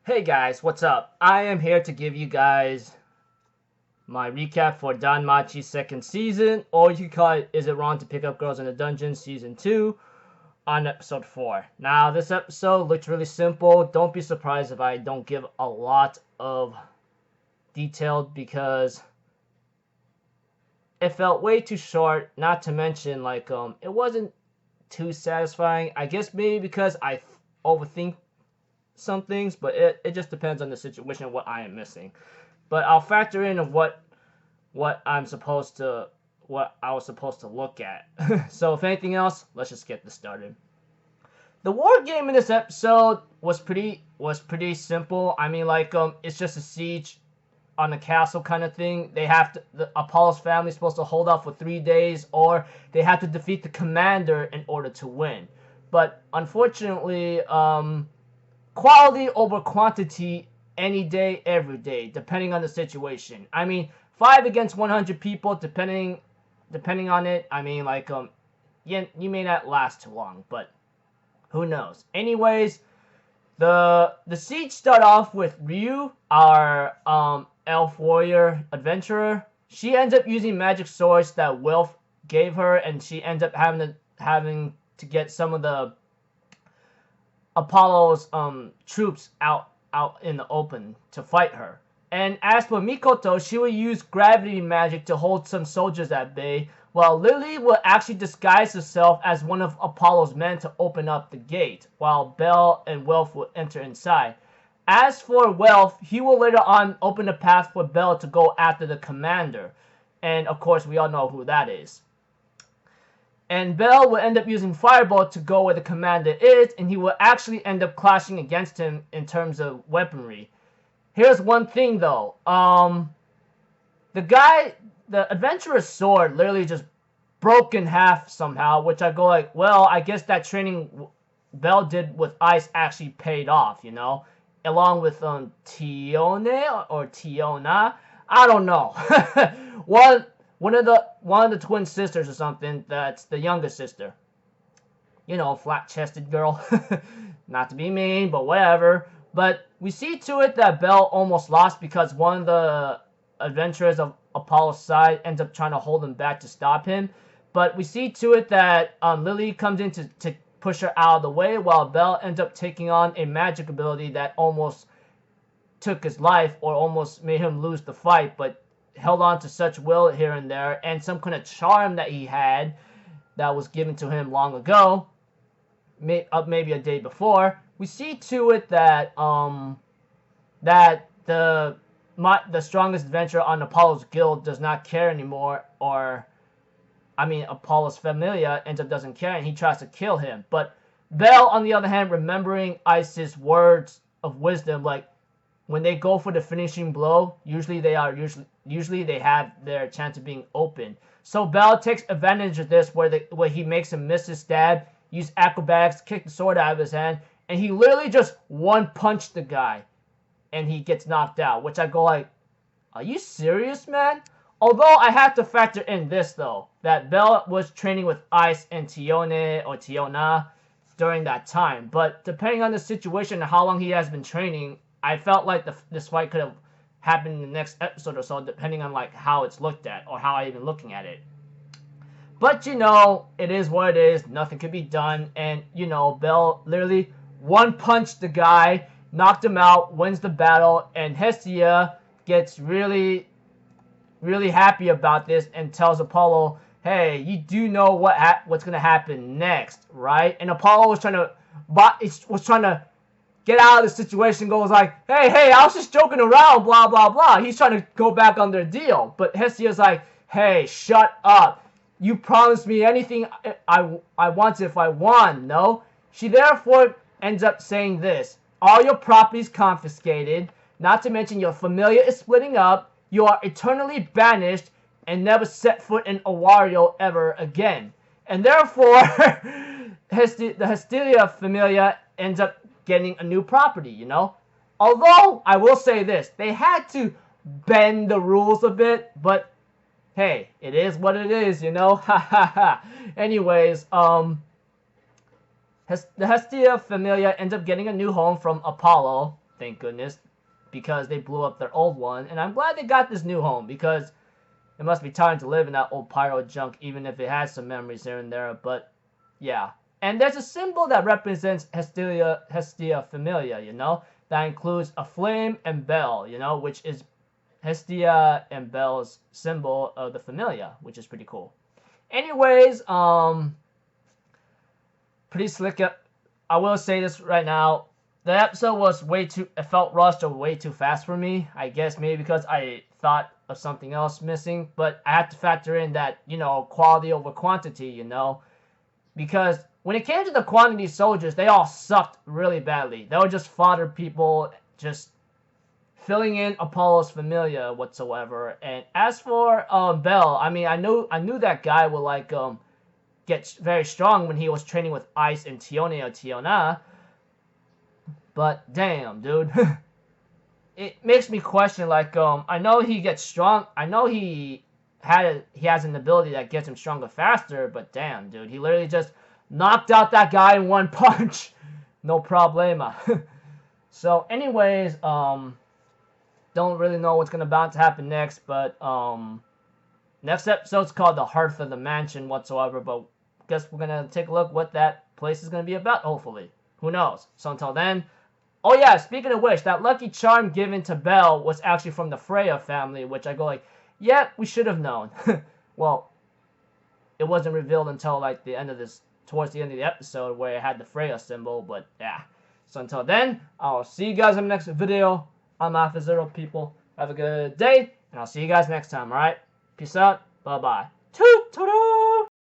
Hey guys, what's up? I am here to give you guys my recap for DanMachi's second season, or you can call it Is It Wrong to Pick Up Girls in the Dungeon Season 2 on episode 4. Now, this episode looked really simple. Don't be surprised if I don't give a lot of detail because it felt way too short, not to mention, it wasn't too satisfying. I guess maybe because I overthink some things, but it just depends on the situation, what I am missing. But I'll factor in of what I was supposed to look at. So if anything else, let's just get this started. The war game in this episode was pretty simple. I mean, it's just a siege on a castle kind of thing. The Apollo's family is supposed to hold out for 3 days, or they have to defeat the commander in order to win. But unfortunately, quality over quantity any day, every day, depending on the situation. I mean, 5 against 100 people, depending on it. I mean, you may not last too long, but who knows? Anyways, the siege start off with Ryu, our elf warrior adventurer. She ends up using magic swords that Wilf gave her, and she ends up having to get some of the Apollo's troops out in the open to fight her. And as for Mikoto, she will use gravity magic to hold some soldiers at bay, while Lily will actually disguise herself as one of Apollo's men to open up the gate, while Belle and Wilf will enter inside. As for Wilf, he will later on open a path for Belle to go after the commander. And of course, we all know who that is. And Belle will end up using Fireball to go where the commander is, and he will actually end up clashing against him in terms of weaponry. Here's one thing though. The adventurer's sword literally just broke in half somehow, which I go like, well, I guess that training Belle did with ice actually paid off, you know? Along with Tione or Tiona. I don't know. One of the twin sisters or something, that's the younger sister. You know, flat-chested girl. Not to be mean, but whatever. But we see to it that Belle almost lost because one of the adventurers of Apollo's side ends up trying to hold him back to stop him. But we see to it that Lily comes in to push her out of the way, while Belle ends up taking on a magic ability that almost took his life or almost made him lose the fight, but held on to such will here and there, and some kind of charm that he had that was given to him long ago, maybe a day before. We see to it that that the strongest adventurer on Apollo's guild does not care anymore, or I mean Apollo's familia ends up doesn't care, and he tries to kill him. But Belle, on the other hand, remembering Ice's words of wisdom, like when they go for the finishing blow, usually they have their chance of being open. So Belle takes advantage of this, where he makes him miss his stab, use acrobatics, kick the sword out of his hand, and he literally just one-punched the guy, and he gets knocked out. Which I go like, are you serious, man? Although I have to factor in this though, that Belle was training with Ice and Tione or Tiona during that time. But depending on the situation and how long he has been training, I felt like this fight could have happened in the next episode or so, depending on like how it's looked at or how I'm even looking at it. But you know, it is what it is. Nothing can be done, and you know, Belle literally one-punched the guy, knocked him out, wins the battle, and Hestia gets really happy about this and tells Apollo, "Hey, you do know what's gonna happen next, right?" And Apollo was trying to get out of the situation, goes like, hey, I was just joking around, blah, blah, blah. He's trying to go back on their deal. But Hestia's like, hey, shut up. You promised me anything I wanted if I won, no? She therefore ends up saying this: all your properties confiscated, not to mention your familia is splitting up, you are eternally banished, and never set foot in Awario ever again. And therefore, the Hestilia familia ends up getting a new property, you know? Although, I will say this, they had to bend the rules a bit, but hey, it is what it is, you know? Ha ha ha. Anyways, the Hestia Familia ends up getting a new home from Apollo, thank goodness, because they blew up their old one. And I'm glad they got this new home, because it must be tiring to live in that old pyro junk, even if it has some memories here and there. But yeah. And there's a symbol that represents Hestia Familia, you know, that includes a flame and bell, you know, which is Hestia and Belle's symbol of the Familia, which is pretty cool. Anyways, pretty slick. I will say this right now. The episode was it felt rushed or way too fast for me. I guess maybe because I thought of something else missing. But I had to factor in that, you know, quality over quantity, you know. Because when it came to the quantity soldiers, they all sucked really badly. They were just fodder people, just filling in Apollo's Familia whatsoever. And as for Bell, I mean, I knew that guy would like get very strong when he was training with Ice and Tiona. But damn, dude, it makes me question. Like, I know he gets strong. I know he has an ability that gets him stronger faster. But damn, dude, he literally just knocked out that guy in one punch. No problema. So, anyways, don't really know what's about to happen next. But next episode's called The Hearth of the Mansion whatsoever. But guess we're gonna take a look what that place is gonna be about. Hopefully, who knows? So until then. Oh yeah, speaking of which, that lucky charm given to Belle was actually from the Freya family, which I go like, yeah, we should have known. Well, it wasn't revealed until like towards the end of the episode where it had the Freya symbol, but yeah. So until then, I'll see you guys in the next video. I'm Alpha Zero, people. Have a good day, and I'll see you guys next time, alright? Peace out. Bye-bye. Toot-toot!